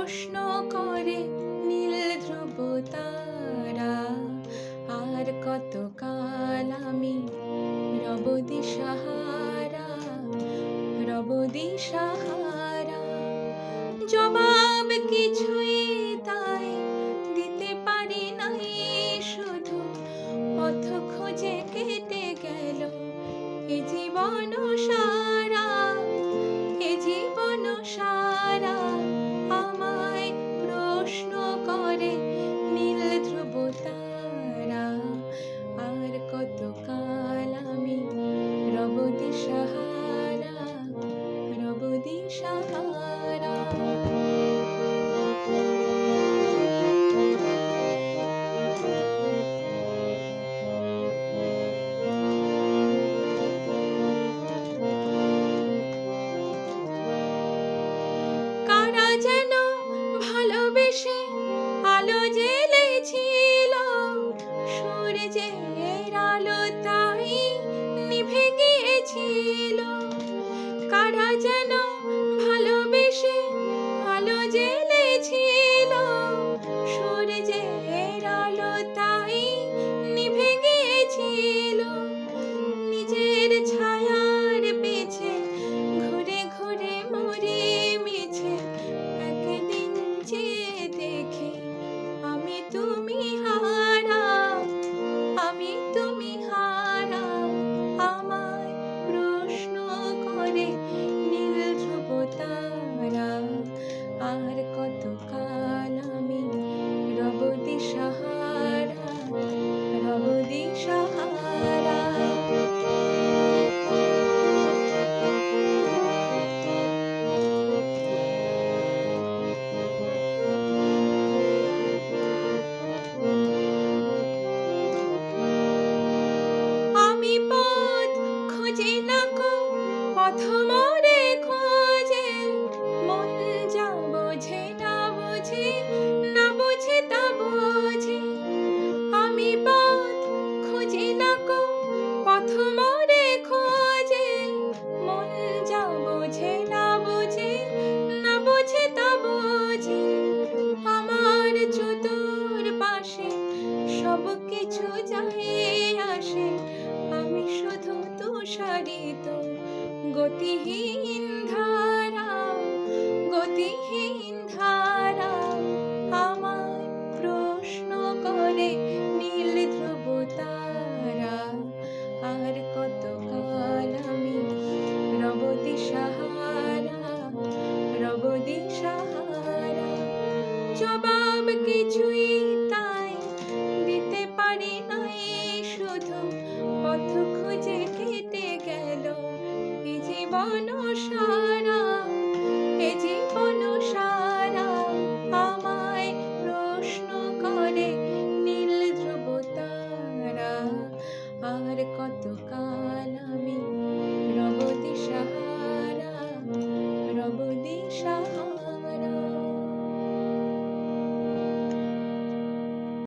প্রশ্ন করে নীল ধ্রুব তারা। আর কতকাল আমি রব দিশাহারা, রব দিশাহারা। জবাব কিছুই তাই দিতে পারি নাই, শুধু পথ খুঁজে কেটে গেল এ জীবন সারা, এ জীবন সারা। আমায় প্রশ্ন করে নীল ধ্রুব তারা। আর কতকাল আমি রব দিশাহারা, রব দিশাহারা। কারা যেন ভালোবেসে আলো জ্বেলেছিল, সূর্যের আলো তাই নিভে গিয়েছিল। কারা যেন ভালোবেসে আলো জ্বেলেছিল, সূর্যের আলো তাই নিভে গিয়েছিল। নিজের ছায়ার পিছে ঘুরে ঘুরে মরি মিছে, একদিন যে দেখি আমি তুমি হারা, আমি তুমি হারা। আমায় প্রশ্ন করে নীল ধ্রুব তারা। আর কতকাল আমি রব দিশাহারা, রব দিশাহারা। আমি পথ খুঁজি না কো পথ মোরে খোঁজে, মন যা বোঝে না বোঝে, না বোঝে তা বোঝে। আমি পথ খুঁজি না কো পথ মোরে খোঁজে, মন যা বোঝে না বোঝে, না বোঝে তা বোঝে। আমার চতুর পাশে সব কিছু যায় আসে, আমি শুধু তুষারিত গতিহীন